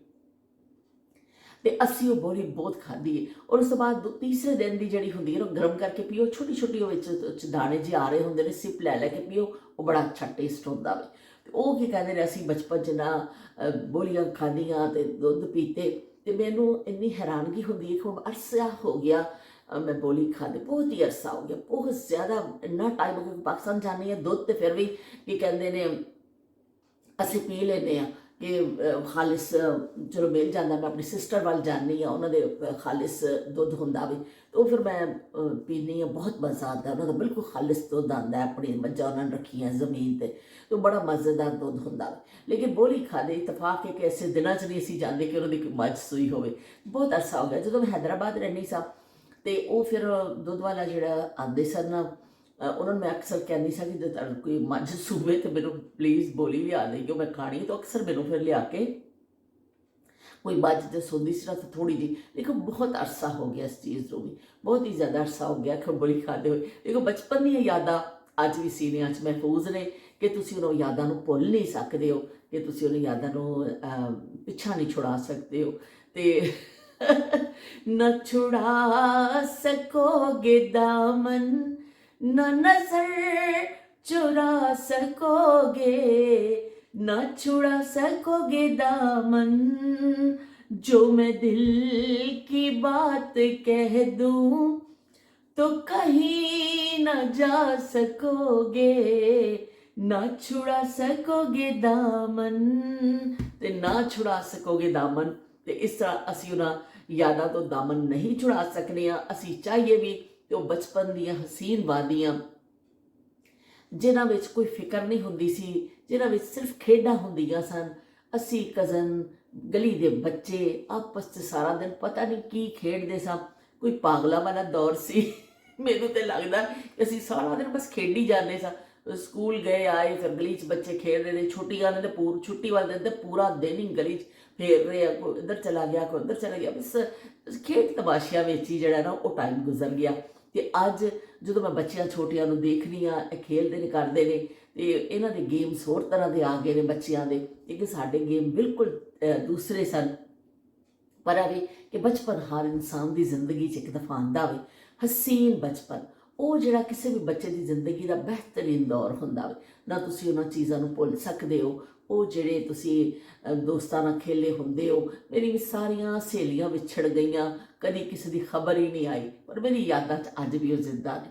ਤੇ ਅਸੀਂ ਉਹ ਬੋਲੀ ਬਹੁਤ ਖਾਧੀ ਹੈ। ਔਰ ਉਸ ਤੋਂ ਬਾਅਦ ਤੀਸਰੇ ਦਿਨ ਦੀ ਜਿਹੜੀ ਹੁੰਦੀ ਹੈ ਨਾ, ਗਰਮ ਕਰਕੇ ਪੀਓ, ਛੋਟੀ ਛੋਟੀ ਉਹ ਵਿੱਚ ਦਾਣੇ ਜਿਹੇ ਆ ਰਹੇ ਹੁੰਦੇ ਨੇ, ਸਿਪ ਲੈ ਲੈ ਕੇ ਪੀਓ, ਉਹ ਬੜਾ ਅੱਛਾ ਟੇਸਟ ਹੁੰਦਾ ਵੇ। ਤੇ ਉਹ ਕੀ ਕਹਿੰਦੇ ਨੇ, ਅਸੀਂ ਬਚਪਨ 'ਚ ਨਾ ਬੋਲੀਆਂ ਖਾਧੀਆਂ ਤੇ ਦੁੱਧ ਪੀਤੇ। ਤੇ ਮੈਨੂੰ ਇੰਨੀ ਹੈਰਾਨਗੀ ਹੁੰਦੀ ਹੈ ਕਿ ਹੁਣ ਅਰਸਾ ਹੋ ਗਿਆ ਮੈਂ ਬੋਲੀ ਖਾਧੀ, ਬਹੁਤ ਹੀ ਅਰਸਾ ਹੋ ਗਿਆ, ਬਹੁਤ ਜ਼ਿਆਦਾ, ਇੰਨਾ ਟਾਈਮ ਹੋ ਗਿਆ। ਪਾਕਿਸਤਾਨ ਜਾਂਦੀ ਹਾਂ ਦੁੱਧ, ਤੇ ਫਿਰ ਵੀ ਕੀ ਕਹਿੰਦੇ ਨੇ ਅਸੀਂ ਪੀ ਲੈਂਦੇ ਹਾਂ ਕਿ ਖਾਲਿਸ ਚਲੋ ਮਿਲ ਜਾਂਦਾ। ਮੈਂ ਆਪਣੀ ਸਿਸਟਰ ਵੱਲ ਜਾਂਦੀ ਹਾਂ, ਉਹਨਾਂ ਦੇ ਖਾਲਿਸ ਦੁੱਧ ਹੁੰਦਾ ਵੀ, ਤੇ ਉਹ ਫਿਰ ਮੈਂ ਪੀਂਦੀ ਹਾਂ, ਬਹੁਤ ਮਜ਼ਾ ਆਉਂਦਾ। ਉਹਨਾਂ ਦਾ ਬਿਲਕੁਲ ਖਾਲਿਸ ਦੁੱਧ ਆਉਂਦਾ, ਆਪਣੀ ਮੱਝਾਂ ਉਹਨਾਂ ਨੇ ਰੱਖੀਆਂ ਜ਼ਮੀਨ 'ਤੇ, ਤੇ ਬੜਾ ਮਜ਼ੇਦਾਰ ਦੁੱਧ ਹੁੰਦਾ ਵਾ। ਲੇਕਿਨ ਬੋਲੀ ਖਾਦੇ ਇਤਫਾਕ ਹੈ ਕਿ ਐਸੇ ਦਿਨਾਂ 'ਚ ਨਹੀਂ ਅਸੀਂ ਜਾਂਦੇ ਕਿ ਉਹਨਾਂ ਦੀ ਕੋਈ ਮੱਝ ਸੂਈ ਹੋਵੇ। ਬਹੁਤ ਅਰਸਾ ਹੋ ਗਿਆ। ਜਦੋਂ ਮੈਂ ਹੈਦਰਾਬਾਦ ਰਹਿੰਦੀ ਸਾਂ, ਤੇ ਉਹ ਫਿਰ ਦੁੱਧ ਵਾਲਾ ਜਿਹੜਾ ਆਉਂਦੇ ਸਨ ਨਾ, ਉਹਨਾਂ ਨੂੰ ਮੈਂ ਅਕਸਰ ਕਹਿੰਦੀ ਸਾਂ ਕਿ ਜੇ ਤੁਹਾਨੂੰ ਕੋਈ ਮੱਝ ਸੂਵੇ ਤਾਂ ਮੈਨੂੰ ਪਲੀਜ਼ ਬੋਲੀ ਲਿਆ ਦੇਈਓ, ਮੈਂ ਖਾਣੀ। ਤਾਂ ਅਕਸਰ ਮੈਨੂੰ ਫਿਰ ਲਿਆ ਕੇ ਕੋਈ ਮੱਝ ਤੇ ਸੌਂਦੀ ਸੀ ਨਾ, ਤਾਂ ਥੋੜ੍ਹੀ ਜਿਹੀ, ਲੇਕਿਨ ਬਹੁਤ ਅਰਸਾ ਹੋ ਗਿਆ ਇਸ ਚੀਜ਼ ਨੂੰ ਵੀ, ਬਹੁਤ ਹੀ ਜ਼ਿਆਦਾ ਅਰਸਾ ਹੋ ਗਿਆ ਕਿ ਬੋਲੀ ਖਾਦੇ ਹੋਏ। ਲੇਕਿਨ ਬਚਪਨ ਦੀਆਂ ਯਾਦਾਂ ਅੱਜ ਵੀ ਸੀਨਿਆਂ 'ਚ ਮਹਿਫੂਜ਼ ਨੇ ਕਿ ਤੁਸੀਂ ਉਹਨਾਂ ਯਾਦਾਂ ਨੂੰ ਭੁੱਲ ਨਹੀਂ ਸਕਦੇ ਹੋ, ਕਿ ਤੁਸੀਂ ਉਹਨਾਂ ਯਾਦਾਂ ਨੂੰ ਪਿੱਛਾ ਨਹੀਂ ਛੁਡਾ ਸਕਦੇ ਹੋ। ਤੇ न छुड़ा सकोगे दामन, न नजर चुरा सकोगे, न छुड़ा सकोगे दामन, जो मैं दिल की बात कह दूं तो कहीं न जा सकोगे, ना छुड़ा सकोगे दामन, ते ना छुड़ा सकोगे दामन। ਤੇ ਇਸ ਤਰ੍ਹਾਂ ਅਸੀਂ ਉਹਨਾਂ ਯਾਦਾਂ ਤੋਂ ਦਾਮਨ ਨਹੀਂ ਛੁਡਾ ਸਕਦੇ ਹਾਂ, ਅਸੀਂ ਚਾਹੀਏ ਵੀ। ਤੇ ਉਹ ਬਚਪਨ ਦੀਆਂ ਹਸੀਨ ਵਾਦੀਆਂ ਜਿਨ੍ਹਾਂ ਵਿੱਚ ਕੋਈ ਫਿਕਰ ਨਹੀਂ ਹੁੰਦੀ ਸੀ, ਜਿਨ੍ਹਾਂ ਵਿੱਚ ਸਿਰਫ ਖੇਡਾਂ ਹੁੰਦੀਆਂ ਸਨ। ਅਸੀਂ ਕਜ਼ਨ, ਗਲੀ ਦੇ ਬੱਚੇ ਆਪਸ 'ਚ ਸਾਰਾ ਦਿਨ ਪਤਾ ਨਹੀਂ ਕੀ ਖੇਡਦੇ ਸਾਂ। ਕੋਈ ਪਾਗਲਾਂ ਵਾਲਾ ਦੌਰ ਸੀ। ਮੈਨੂੰ ਤਾਂ ਲੱਗਦਾ ਕਿ ਅਸੀਂ ਸਾਰਾ ਦਿਨ ਬਸ ਖੇਡੀ ਜਾਂਦੇ ਸਾਂ। ਸਕੂਲ ਗਏ ਆਏ, ਫਿਰ ਗਲੀ 'ਚ ਬੱਚੇ ਖੇਡ ਰਹੇ ਨੇ, ਛੁੱਟੀਆਂ ਨੇ, ਤੇ ਛੁੱਟੀ ਵਾਲੇ ਦਿਨ ਤਾਂ ਪੂਰਾ ਦਿਨ ਹੀ ਗਲੀ 'ਚ ਫੇਰ ਰਹੇ ਆ, ਕੋਈ ਇੱਧਰ ਚਲਾ ਗਿਆ, ਕੋਈ ਉੱਧਰ ਚਲਾ ਗਿਆ, ਬਸ ਖੇਡ ਤਮਾਸ਼ਿਆਂ ਵਿੱਚ ਹੀ ਜਿਹੜਾ ਨਾ ਉਹ ਟਾਈਮ ਗੁਜ਼ਰ ਗਿਆ। ਤੇ ਅੱਜ ਜਦੋਂ ਮੈਂ ਬੱਚਿਆਂ ਛੋਟਿਆਂ ਨੂੰ ਦੇਖਦੀ ਹਾਂ, ਇਹ ਖੇਡਦੇ ਨੇ, ਕਰਦੇ ਨੇ, ਤੇ ਇਹਨਾਂ ਦੇ ਗੇਮਸ ਹੋਰ ਤਰ੍ਹਾਂ ਦੇ ਆ ਗਏ ਨੇ ਬੱਚਿਆਂ ਦੇ, ਕਿਉਂਕਿ ਸਾਡੇ ਗੇਮ ਬਿਲਕੁਲ ਦੂਸਰੇ ਸਨ। ਪਰ ਇਹ ਕਿ ਬਚਪਨ ਹਰ ਇਨਸਾਨ ਦੀ ਜ਼ਿੰਦਗੀ 'ਚ ਇੱਕ ਦਫਾ ਆਉਂਦਾ ਵੇ, ਹਸੀਨ ਬਚਪਨ। ਉਹ ਜਿਹੜਾ ਕਿਸੇ ਵੀ ਬੱਚੇ ਦੀ ਜ਼ਿੰਦਗੀ ਦਾ ਬਿਹਤਰੀਨ ਦੌਰ ਹੁੰਦਾ ਵੇ। ਨਾ ਤੁਸੀਂ ਉਹਨਾਂ ਚੀਜ਼ਾਂ ਨੂੰ ਭੁੱਲ ਸਕਦੇ ਹੋ। ਉਹ ਜਿਹੜੇ ਤੁਸੀਂ ਦੋਸਤਾਂ ਨਾਲ ਖੇਲੇ ਹੁੰਦੇ ਹੋ। ਮੇਰੀ ਵੀ ਸਾਰੀਆਂ ਸਹੇਲੀਆਂ ਵਿਛੜ ਗਈਆਂ, ਕਦੀ ਕਿਸੇ ਦੀ ਖਬਰ ਹੀ ਨਹੀਂ ਆਈ, ਪਰ ਮੇਰੀ ਯਾਦਾਂ 'ਚ ਅੱਜ ਵੀ ਉਹ ਜ਼ਿੰਦਾ ਨੇ।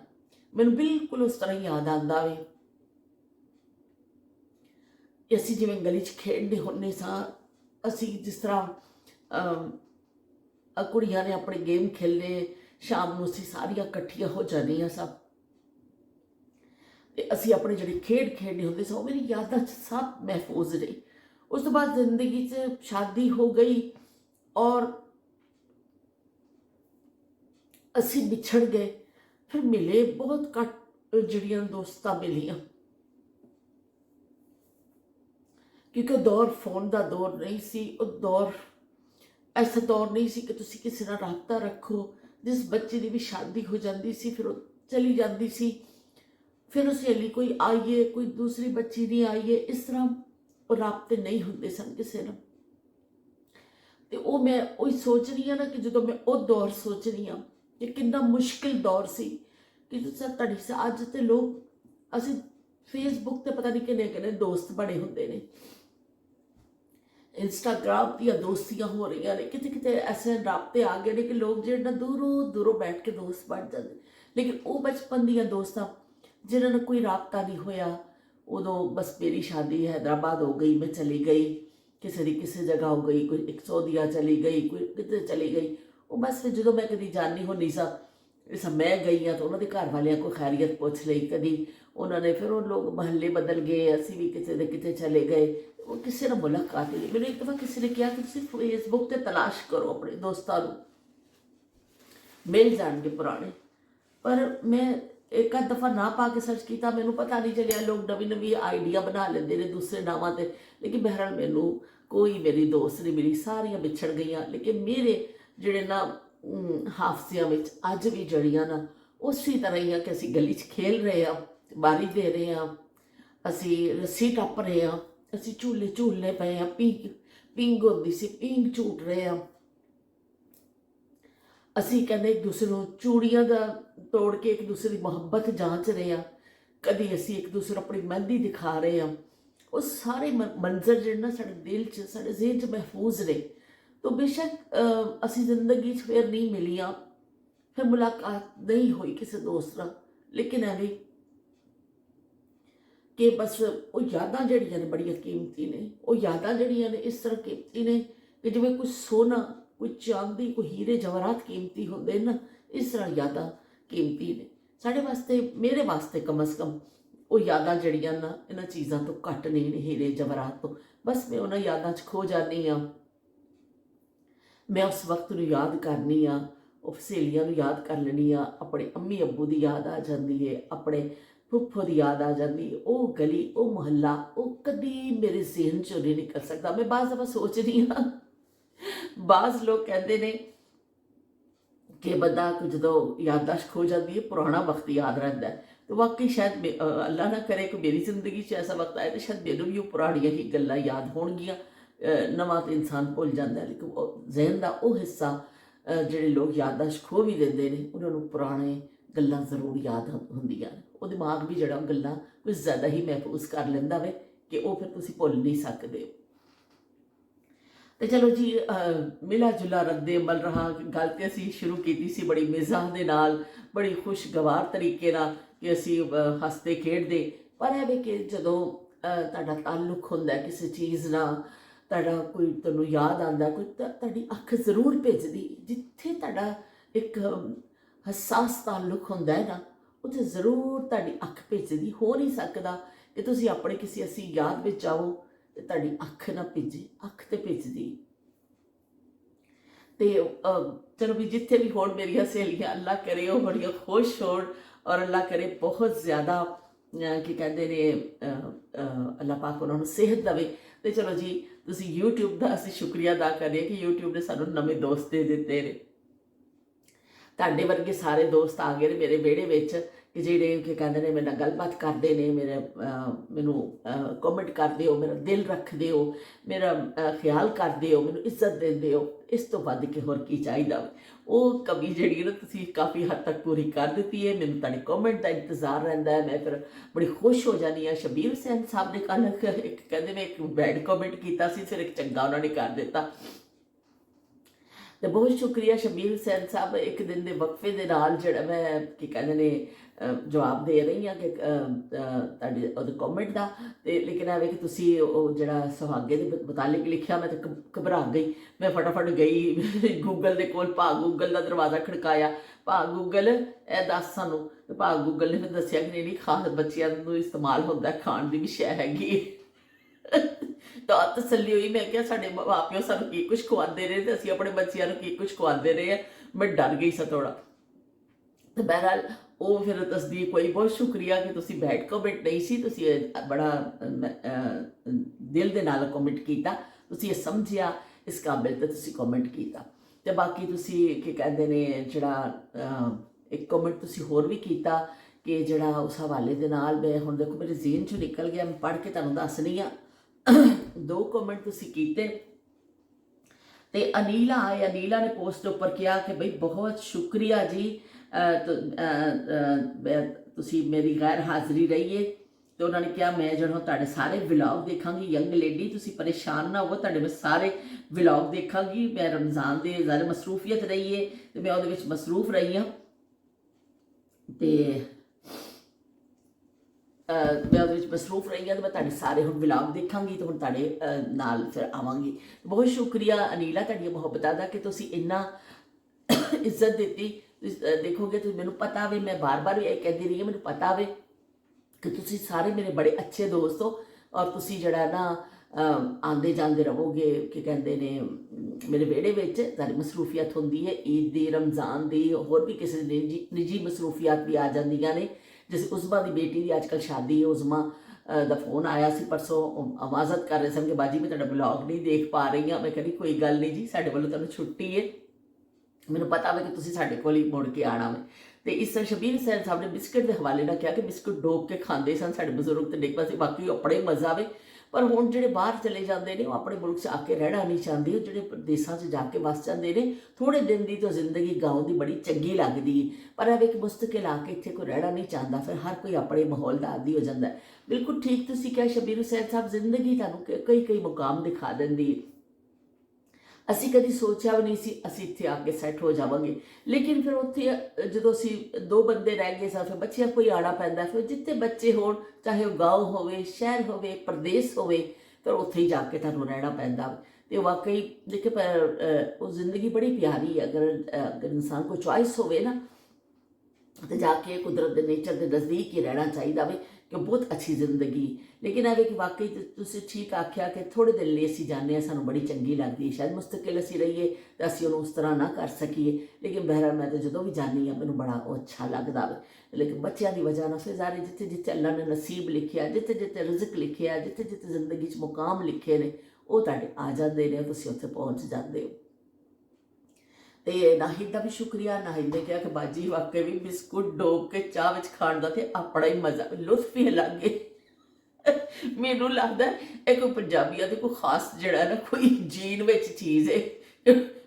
ਮੈਨੂੰ ਬਿਲਕੁਲ ਉਸ ਤਰ੍ਹਾਂ ਹੀ ਯਾਦ ਆਉਂਦਾ ਵੇ ਕਿ ਅਸੀਂ ਜਿਵੇਂ ਗਲੀ 'ਚ ਖੇਡਦੇ ਹੁੰਦੇ ਸਾਂ। ਅਸੀਂ ਜਿਸ ਤਰ੍ਹਾਂ ਕੁੜੀਆਂ ਨੇ ਆਪਣੇ ਗੇਮ ਖੇਲਣੇ, ਸ਼ਾਮ ਨੂੰ ਅਸੀਂ ਸਾਰੀਆਂ ਇਕੱਠੀਆਂ ਹੋ ਜਾਂਦੀਆਂ ਸਭ, ਤੇ ਅਸੀਂ ਆਪਣੇ ਜਿਹੜੇ ਖੇਡ ਖੇਡਦੇ ਹੁੰਦੇ ਸਾਂ ਉਹ ਮੇਰੀ ਯਾਦਾਂ 'ਚ ਸਭ ਮਹਿਫੂਜ਼ ਰਹੀ। ਉਸ ਤੋਂ ਬਾਅਦ ਜ਼ਿੰਦਗੀ 'ਚ ਸ਼ਾਦੀ ਹੋ ਗਈ ਔਰ ਅਸੀਂ ਵਿਛੜ ਗਏ। ਫਿਰ ਮਿਲੇ ਬਹੁਤ ਘੱਟ ਜਿਹੜੀਆਂ ਦੋਸਤਾਂ ਮਿਲੀਆਂ, ਕਿਉਂਕਿ ਉਹ ਦੌਰ ਫੋਨ ਦਾ ਦੌਰ ਨਹੀਂ ਸੀ। ਉਹ ਦੌਰ ਐਸਾ ਦੌਰ ਨਹੀਂ ਸੀ ਕਿ ਤੁਸੀਂ ਕਿਸੇ ਨਾਲ ਰਾਬਤਾ ਰੱਖੋ। ਜਿਸ ਬੱਚੇ ਦੀ ਵੀ ਸ਼ਾਦੀ ਹੋ ਜਾਂਦੀ ਸੀ ਫਿਰ ਉਹ ਚਲੀ ਜਾਂਦੀ ਸੀ, ਫਿਰ ਉਹ ਸਹੇਲੀ ਕੋਈ ਆਈਏ, ਕੋਈ ਦੂਸਰੀ ਬੱਚੀ ਨਹੀਂ ਆਈਏ, ਇਸ ਤਰ੍ਹਾਂ ਉਹ ਰਾਬਤੇ ਨਹੀਂ ਹੁੰਦੇ ਸਨ ਕਿਸੇ ਨਾਲ। ਤੇ ਉਹ ਮੈਂ ਉਹੀ ਸੋਚ ਰਹੀ ਹਾਂ ਨਾ ਕਿ ਜਦੋਂ ਮੈਂ ਉਹ ਦੌਰ ਸੋਚ ਰਹੀ ਹਾਂ ਕਿ ਕਿੰਨਾ ਮੁਸ਼ਕਿਲ ਦੌਰ ਸੀ ਕਿ ਤੁਸੀਂ ਤੁਹਾਡੀ ਅੱਜ ਤੇ ਲੋਕ, ਅਸੀਂ ਫੇਸਬੁੱਕ ਤੇ ਪਤਾ ਨਹੀਂ ਕਿੰਨੇ ਕਿੰਨੇ ਦੋਸਤ ਬਣੇ ਹੁੰਦੇ ਨੇ, ਇੰਸਟਾਗ੍ਰਾਮ ਦੀਆਂ ਦੋਸਤੀਆਂ ਹੋ ਰਹੀਆਂ ਨੇ, ਕਿਤੇ ਕਿਤੇ ਐਸੇ ਰਾਬਤੇ ਆ ਗਏ ਨੇ ਕਿ ਲੋਕ ਜਿਹੜੇ ਦੂਰੋਂ ਦੂਰੋਂ ਬੈਠ ਕੇ ਦੋਸਤ ਬਣ ਜਾਂਦੇ। ਲੇਕਿਨ ਉਹ ਬਚਪਨ ਦੀਆਂ ਦੋਸਤਾਂ ਜਿਨ੍ਹਾਂ ਨਾਲ ਕੋਈ ਰਾਬਤਾ ਨਹੀਂ ਹੋਇਆ, ਉਦੋਂ ਬਸ ਮੇਰੀ ਸ਼ਾਦੀ ਹੈਦਰਾਬਾਦ ਹੋ ਗਈ, ਮੈਂ ਚਲੀ ਗਈ, ਕਿਸੇ ਦੀ ਕਿਸੇ ਜਗ੍ਹਾ ਹੋ ਗਈ, ਕੋਈ ਇੱਕ ਸਊਦੀਆ ਚਲੀ ਗਈ, ਕੋਈ ਕਿਤੇ ਚਲੀ ਗਈ। ਉਹ ਬਸ ਫਿਰ ਜਦੋਂ ਮੈਂ ਕਦੀ ਜਾਣੀ ਹੁੰਦੀ ਸਾਂ, ਇਸ ਮੈਂ ਗਈ ਹਾਂ ਤਾਂ ਉਹਨਾਂ ਦੇ ਘਰ ਵਾਲਿਆਂ ਕੋਈ ਖੈਰੀਅਤ ਪੁੱਛ ਲਈ, ਕਦੀ ਉਹਨਾਂ ਨੇ, ਫਿਰ ਉਹ ਲੋਕ ਮਹੱਲੇ ਬਦਲ ਗਏ, ਅਸੀਂ ਵੀ ਕਿਤੇ ਦੇ ਕਿਤੇ ਚਲੇ ਗਏ। ਉਹ ਕਿਸੇ ਨਾਲ ਮੁਲਾਕਾਤ ਨਹੀਂ। ਮੈਨੂੰ ਇੱਕ ਦਫਾ ਕਿਸੇ ਨੇ ਕਿਹਾ ਕਿ ਤੁਸੀਂ ਫੇਸਬੁੱਕ ਤੇ ਤਲਾਸ਼ ਕਰੋ ਆਪਣੇ ਦੋਸਤਾਂ ਨੂੰ, ਮਿਲ ਜਾਣਗੇ ਪੁਰਾਣੇ। ਪਰ ਮੈਂ ਇੱਕ ਅੱਧ ਦਫਾ ਨਾ ਪਾ ਕੇ ਸਰਚ ਕੀਤਾ, ਮੈਨੂੰ ਪਤਾ ਨਹੀਂ ਚੱਲਿਆ। ਲੋਕ ਨਵੀਂ ਨਵੀਂ ਆਈਡੀਆ ਬਣਾ ਲੈਂਦੇ ਨੇ ਦੂਸਰੇ ਨਾਵਾਂ ਤੇ। ਲੇਕਿਨ ਬਹਿਰਹਾਲ ਮੈਨੂੰ ਕੋਈ ਮੇਰੀ ਦੋਸਤ ਨਹੀਂ ਮਿਲੀ, ਸਾਰੀਆਂ ਵਿਛੜ ਗਈਆਂ। ਲੇਕਿਨ ਮੇਰੇ ਜਿਹੜੇ ਨਾ ਹਾਫਸਿਆਂ ਵਿੱਚ ਅੱਜ ਵੀ ਜੜੀਆਂ ਨਾ ਉਸੇ ਤਰ੍ਹਾਂ ਹੀ ਆ ਕਿ ਅਸੀਂ ਗਲੀ 'ਚ ਖੇਲ ਰਹੇ ਹਾਂ, ਬਾਰੀ ਦੇ ਰਹੇ ਹਾਂ, ਅਸੀਂ ਰੱਸੀ ਟੱਪ ਰਹੇ ਹਾਂ, ਅਸੀਂ ਝੂਲੇ ਝੂਲਨੇ ਪਏ ਹਾਂ, ਪਿੰਗ ਹੁੰਦੀ ਸੀ, ਪਿੰਗ ਝੂਟ ਰਹੇ ਹਾਂ, ਅਸੀਂ ਕਹਿੰਦੇ ਇੱਕ ਦੂਸਰੇ ਨੂੰ ਚੂੜੀਆਂ ਦਾ ਤੋੜ ਕੇ ਇੱਕ ਦੂਸਰੇ ਦੀ ਮੁਹੱਬਤ ਜਾਂਚ ਰਹੇ ਹਾਂ, ਕਦੀ ਅਸੀਂ ਇੱਕ ਦੂਸਰੇ ਨੂੰ ਆਪਣੀ ਮਹਿੰਦੀ ਦਿਖਾ ਰਹੇ ਹਾਂ। ਉਹ ਸਾਰੇ ਮੰਜ਼ਰ ਜਿਹੜੇ ਨਾ ਸਾਡੇ ਦਿਲ 'ਚ, ਸਾਡੇ ਜ਼ਿਹਨ 'ਚ ਮਹਿਫੂਜ਼ ਨੇ। ਤਾਂ ਬੇਸ਼ੱਕ ਅਸੀਂ ਜ਼ਿੰਦਗੀ 'ਚ ਫਿਰ ਨਹੀਂ ਮਿਲੀਆਂ, ਫਿਰ ਮੁਲਾਕਾਤ ਨਹੀਂ ਹੋਈ ਕਿਸੇ ਦੋਸਤ ਨਾਲ, ਲੇਕਿਨ ਐਵੇਂ ਕਿ ਬਸ ਉਹ ਯਾਦਾਂ ਜਿਹੜੀਆਂ ਨੇ ਬੜੀਆਂ ਕੀਮਤੀ ਨੇ। ਉਹ ਯਾਦਾਂ ਜਿਹੜੀਆਂ ਨੇ ਇਸ ਤਰ੍ਹਾਂ ਕੀਮਤੀ ਨੇ ਕਿ ਜਿਵੇਂ ਕੋਈ ਸੋਨਾ, ਕੋਈ ਚਾਂਦੀ, ਕੋਈ ਹੀਰੇ ਜਵਾਹਰਾਤ ਕੀਮਤੀ ਹੁੰਦੇ ਨਾ, ਇਸ ਤਰ੍ਹਾਂ ਯਾਦਾਂ ਕੀਮਤੀ ਨੇ ਸਾਡੇ ਵਾਸਤੇ। ਮੇਰੇ ਵਾਸਤੇ ਕਮ ਅਜ਼ ਕਮ ਉਹ ਯਾਦਾਂ ਜਿਹੜੀਆਂ ਨਾ ਇਹਨਾਂ ਚੀਜ਼ਾਂ ਤੋਂ ਘੱਟ ਨਹੀਂ ਨੇ, ਹੀਰੇ ਜਵਾਹਰਾਤ ਤੋਂ। ਬਸ ਮੈਂ ਉਹਨਾਂ ਯਾਦਾਂ 'ਚ ਖੋ ਜਾਂਦੀ ਹਾਂ। ਮੈਂ ਉਸ ਵਕਤ ਨੂੰ ਯਾਦ ਕਰਨੀ ਆ, ਉਹ ਸਹੇਲੀਆਂ ਨੂੰ ਯਾਦ ਕਰ ਲੈਣੀ ਆ, ਆਪਣੇ ਅੰਮੀ ਅੱਬੂ ਦੀ ਯਾਦ ਆ ਜਾਂਦੀ ਹੈ, ਆਪਣੇ ਫੁੱਫੋ ਦੀ ਯਾਦ ਆ ਜਾਂਦੀ ਹੈ। ਉਹ ਗਲੀ, ਉਹ ਮੁਹੱਲਾ, ਉਹ ਕਦੀ ਮੇਰੇ ਜ਼ਿਹਨ 'ਚੋਂ ਨਹੀਂ ਨਿਕਲ ਸਕਦਾ। ਮੈਂ ਬਾਅਦ ਦਫਾ ਸੋਚਦੀ ਹਾਂ, ਬਾਜ਼ ਲੋਕ ਕਹਿੰਦੇ ਨੇ ਕਿ ਬੰਦਾ ਜਦੋਂ ਯਾਦਾਸ਼ਤ ਖੋ ਜਾਂਦੀ ਹੈ ਪੁਰਾਣਾ ਵਕਤ ਯਾਦ ਰਹਿੰਦਾ ਹੈ। तो वाकई शायद अल्लाह ना करे कि मेरी जिंदगी च ऐसा वक्त आए तो शायद मैनू भी वो पुरानियां ही गल्लां याद होणगियां। नवां तो इंसान भुल जाता है, लेकिन जहन का वो हिस्सा ਜਿਹੜੇ ਲੋਕ ਯਾਦਾਸ਼ਤ ਖੋ ਵੀ ਦਿੰਦੇ ਨੇ ਉਹਨਾਂ ਨੂੰ ਪੁਰਾਣੇ ਗੱਲਾਂ ਜ਼ਰੂਰ ਯਾਦ ਹੁੰਦੀਆਂ ਨੇ। ਉਹ ਦਿਮਾਗ ਵੀ ਜਿਹੜਾ ਗੱਲਾਂ ਕੁਝ ਜ਼ਿਆਦਾ ਹੀ ਮਹਿਫੂਜ਼ ਕਰ ਲੈਂਦਾ ਵੇ ਕਿ ਉਹ ਫਿਰ ਤੁਸੀਂ ਭੁੱਲ ਨਹੀਂ ਸਕਦੇ। ਤੇ ਚਲੋ ਜੀ, ਮਿਲਾ ਜੁਲਾ ਰੱਦੇ ਅਮਲ ਰਹਾ। ਗੱਲ ਤੇ ਅਸੀਂ ਸ਼ੁਰੂ ਕੀਤੀ ਸੀ ਬੜੀ ਮਿਜ਼ਾਹ ਦੇ ਨਾਲ, ਬੜੀ ਖੁਸ਼ਗਵਾਰ ਤਰੀਕੇ ਨਾਲ ਕਿ ਅਸੀਂ ਹੱਸਦੇ ਖੇਡਦੇ। ਪਰ ਇਹ ਵੇ ਕਿ ਜਦੋਂ ਤੁਹਾਡਾ ਤਾਲੁਕ ਹੁੰਦਾ ਕਿਸੇ ਚੀਜ਼ ਨਾਲ, ਤੁਹਾਡਾ ਕੋਈ ਤੁਹਾਨੂੰ ਯਾਦ ਆਉਂਦਾ, ਕੋਈ ਤੁਹਾਡੀ ਅੱਖ ਜ਼ਰੂਰ ਭੇਜਦੀ। ਜਿੱਥੇ ਤੁਹਾਡਾ ਇੱਕ ਹਸਾਸ ਤਾਲੁਕ ਹੁੰਦਾ ਹੈ ਨਾ, ਉੱਥੇ ਜ਼ਰੂਰ ਤੁਹਾਡੀ ਅੱਖ ਭੇਜਦੀ। ਹੋ ਨਹੀਂ ਸਕਦਾ ਕਿ ਤੁਸੀਂ ਆਪਣੇ ਕਿਸੇ ਅਸੀਂ ਯਾਦ ਵਿੱਚ ਜਾਓ ਤੇ ਤੁਹਾਡੀ ਅੱਖ ਨਾ ਭੇਜੇ, ਅੱਖ ਤੇ ਭੇਜਦੀ। ਤੇ ਚਲੋ ਵੀ ਜਿੱਥੇ ਵੀ ਹੋਣ ਮੇਰੀਆਂ ਸਹੇਲੀਆਂ, ਅੱਲਾ ਕਰੇ ਉਹ ਬੜੀਆਂ ਖੁਸ਼ ਹੋਣ ਔਰ ਅੱਲਾ ਕਰੇ ਬਹੁਤ ਜ਼ਿਆਦਾ ਕੀ ਕਹਿੰਦੇ ਨੇ ਅੱਲਾ ਪਾਕ ਉਹਨਾਂ ਨੂੰ ਸਿਹਤ ਦੇਵੇ। ਤੇ ਚਲੋ ਜੀ, ਤੁਸੀਂ YouTube ਦਾ ਅਸੀਂ ਸ਼ੁਕਰੀਆ ਅਦਾ ਕਰੀਏ ਕਿ YouTube ਨੇ ਸਾਨੂੰ ਨਵੇਂ ਦੋਸਤ ਦੇ ਦਿੱਤੇ ਨੇ। ਤੁਹਾਡੇ ਵਰਗੇ ਸਾਰੇ ਦੋਸਤ ਆ ਗਏ ਨੇ ਮੇਰੇ ਵਿਹੜੇ ਵਿੱਚ ਕਿ ਜਿਹੜੇ ਕੀ ਕਹਿੰਦੇ ਨੇ ਮੇਰੇ ਨਾਲ ਗੱਲਬਾਤ ਕਰਦੇ ਨੇ, ਮੈਨੂੰ ਕਮੈਂਟ ਕਰਦੇ ਹੋ, ਮੇਰਾ ਦਿਲ ਰੱਖਦੇ ਹੋ, ਮੇਰਾ ਖਿਆਲ ਕਰਦੇ ਹੋ, ਮੈਨੂੰ ਇੱਜ਼ਤ ਦਿੰਦੇ ਹੋ। इस तो वध के होर की चाहिदा वो कमी जिहड़ी ना तुसीं काफ़ी हद तक पूरी कर दित्ती है। मैनूं तुहाडे कॉमेंट का इंतज़ार रहिंदा है, मैं फिर बड़ी खुश हो जानी हाँ। शबीर हुसैन साहब ने कल एक कहंदे मैं एक बैड कॉमेंट कीता सी, फिर एक चंगा उन्होंने कर दिता। तो बहुत शुक्रिया शबीर हुसैन साहब, एक दिन के वक्फे के नाल जिहड़ा मैं की कहंदे ने जवाब दे रही हाँ कि तुहाडे उहदे कॉमेंट का। तो लेकिन एवें कि तुसीं ओह जिहड़ा सुहागे दे मुतालिक लिखिया, मैं तो घबरा गई। मैं फटाफट गई गूगल दे कोल, भा गूगल का दरवाज़ा खड़काया, भा गूगल ए दस सानूं। ते भा गूगल ने फिर दस्सिया कि नहीं खास बच्चिआं नूं इस्तेमाल हुंदा है, खाण दी भी शै हैगी तो तसल्ली हुई। मैं क्या साडे माँ प्यो सानूं की कुछ खवांदे रहे, तो असीं अपने बच्चिआं नूं की कुछ खवांदे रहे हैं। मैं डर गई सा थोड़ा। तो बहरहाल वो फिर तस्दीक हुई। बहुत शुक्रिया कि तुसी बैड कॉमेंट नहीं सी, तुसी बड़ा दिल दे नाल कॉमेंट कीता, तुसी ये समझिया इस काबिल ते तुसी कॉमेंट कीता। ते बाकी तुसी की कहंदे ने जिहड़ा एक कॉमेंट तुसी होर भी कीता कि जिहड़ा उस हवाले दे नाल मैं हुण देखो मेरे ज़हन चों निकल गया, मैं पढ़ के तुहानूं दसनी आ। दो कॉमेंट तुसी कीते। तो अनीला आए, अनीला ने पोस्ट उपर किया कि बई बहुत शुक्रिया जी, तुसी मेरी गैर हाज़री रही है। तो उन्होंने कहा मैं जो तुहाडे सारे व्लॉग देखांगी, यंग लेडी तुसी परेशान ना हो, तुहाडे मैं सारे व्लॉग देखांगी। मैं रमज़ान दे ज़्यादा मसरूफियत रही है, तो मैं उहदे विच मसरूफ रही हाँ। तो मैं उहदे विच मसरूफ रही हाँ, तो मैं तुहाडे सारे हुण व्लॉग देखांगी, तो हुण तुहाडे नाल फिर आवांगी। बहुत शुक्रिया अनीला तुहाडीआं मुहब्बतां दा कि तुसी इन्ना इज्जत दी। देखोगे तो मैनूं पता वे, मैं बार बार भी यह कहती रही हूँ, मैनूं पता वे कि तुसी सारे मेरे बड़े अच्छे दोस्त हो, और तुसी जड़ा ना आंदे जांदे रहोगे कि कहंदे ने मेरे विहड़े विच सारी मसरूफियत होंदी है, ईद दी, रमज़ान दी, होर भी किसी निजी मसरूफियत भी आ जांदियां ने। जैसे उज़मा की बेटी की अजकल शादी है, उज़मा दा फोन आया सी परसों, आवाज़त कर रहे सन कि बाजी मैं तुहाडा ब्लॉग नहीं देख पा रही हाँ। मैं कहनी कोई गल नहीं जी, साडे वालों तुहानूं छुट्टी है, मैनूं पता वे कि तुसीं साडे कोल ही मुड़ के आना वे। तो इस तरह शबीर हुसैन साहब ने बिस्किट के हवाले नाल कहा कि बिस्किट डोब के खांदे सन साडे बजुर्ग, तो डिग पासे बाकी अपने मज़ा वे। पर हुण जिहड़े बाहर चले जाते हैं वो अपने मुल्क च आके रहना नहीं चाहते, जिहड़े प्रदेशों च जाके बस जाते हैं, थोड़े दिन की तो जिंदगी गाँव की बड़ी चंगी लगती है, पर अब एक मुस्तकिल आके इत्थे कोई रहना नहीं चाहता, फिर हर कोई अपने माहौल का आदी हो जाता है। बिल्कुल ठीक तुसीं कहा शबीर हुसैन साहब, जिंदगी तुहानूं कई कई मुकाम दिखा देंदी है। असी कभी सोचा भी नहीं सी असी इत्थे आके सैट हो जावांगे, लेकिन फिर उत्थे जदों असी दो बंदे रह गए फिर बच्चियां कोई आना पैंदा, फिर जिथे बच्चे होण, चाहे वह गाँव होवे, शहर होवे, प्रदेश होवे, फिर उत्थे ही जाके तुहानूं रहना पैंदा। तो वाकई देखिए पर वो जिंदगी बड़ी प्यारी है, अगर इंसान को चॉइस होवे ना, तो जाके कुदरत के नेचर के नज़दीक ही रहना चाहिए वे, कि बहुत अच्छी जिंदगी। लेकिन एवे कि वाकई तुसीं ठीक आख्या कि थोड़े दिन लिए असीं जाने, सानू बड़ी चंगी लगती है, शायद मुस्तकिल असीं रहीए तो असीं उहनूं उस तरह ना कर सकीए, लेकिन बहरहाल मैं तो जदों भी जानी हाँ मैनूं बड़ा वो अच्छा लगता वे। लेकिन बच्चों की वजह ना फिर सारे जिथे जिथे अल्लाह ने नसीब लिखिया, जिथे जिथे रिज़क लिखिया, जिथे जिथे जिंदगी च मुकाम लिखे ने, वो तुहाडे आ जाते हैं, तुसीं उत्थे पहुँच जाते हो। तो नाहिद का भी शुक्रिया, नाहिद ने कहा कि बाजी वाकई भी बिस्कुट डोब के चाह विच खाण दा ते अपना ही मज़ा, लुत्फ ही अलग है। मैनूं लगदा है कोई पंजाबियां दे कोई खास जिहड़ा ना कोई जीन विच चीज़ है,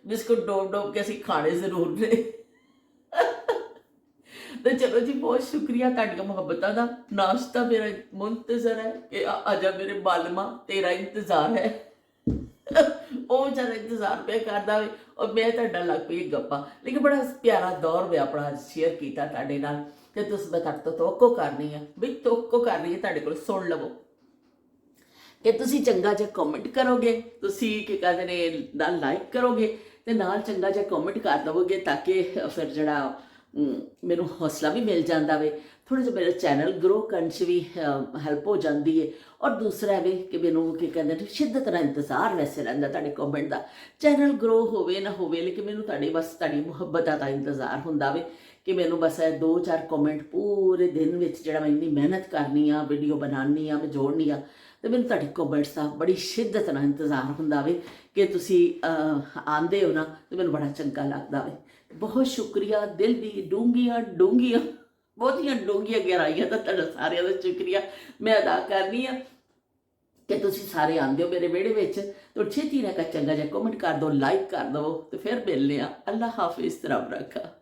बिस्कुट डोब डोब के असीं खाने जरूर ने। तो चलो जी, बहुत शुक्रिया तुहाडीआं मुहब्बतां दा। नाश्ता मेरा मुंतज़र है कि आजा मेरे बालमा, तेरा इंतज़ार है। वो बेचारा इंतजार पे करदा वे, और मैं तुहाडा लग पई गप्पा। लेकिन बड़ा प्यारा दौर मैं अपना शेयर कीता तुहाडे नाल, ते तुस मैं तुहाडे तो तवक्को करनी है, बई तवक्को करनी है तुहाडे कोल, सुन लवो कि तुसीं चंगा जिहा कॉमेंट करोगे, तुसीं की कहंदे ने नाल लाइक करोगे, ते नाल चंगा जिहा कॉमेंट कर दवोगे, ताकि फिर जिहड़ा मैनूं हौसला भी मिल जाता वे, थोड़ा जिहा मेरा चैनल ग्रो करने च भी हैल्प हो जाती है। और दूसरा है कि मैनूं की कहंदे ने शिद्दत नाल इंतज़ार वैसे रहिंदा तुहाडे कॉमेंट का, चैनल ग्रो होवे ना होवे, लेकिन मैनूं तुहाडी बस तुहाडी मुहब्बतां दा इंतज़ार हुंदा वे कि मैनूं बस 2-4 कॉमेंट पूरे दिन विच जिहड़ा मैं इन्नी मेहनत करनी आ, वीडियो बनानी आ, मैं जोड़नी आ, तो मैनूं तुहाडे कॉमेंट्स का बड़ी शिद्दत नाल इंतज़ार हुंदा वे कि तुसीं आंदे हो ना, तो मैनूं बड़ा चंगा लगदा वे। बहुत शुक्रिया, दिल दी डूंघियां डूंघियां बहुतियां डूंघियां गहराइयां दा तुहाडा सारिआं दा शुक्रिया मैं अदा करनी आ। ਕਿ ਤੁਸੀਂ ਸਾਰੇ ਆਉਂਦੇ ਹੋ ਮੇਰੇ ਵਿਹੜੇ ਵਿੱਚ। तो ਛੇਤੀ ਨਾਲ ਚੰਗਾ ਜਿਹਾ ਕਮੈਂਟ ਕਰ ਦਿਓ, ਲਾਈਕ ਕਰ ਦਿਓ, ਤੇ ਫਿਰ ਮਿਲਦੇ ਹਾਂ। ਅੱਲਾ ਹਾਫਿਜ਼, ਰੱਬ ਰੱਖਾ।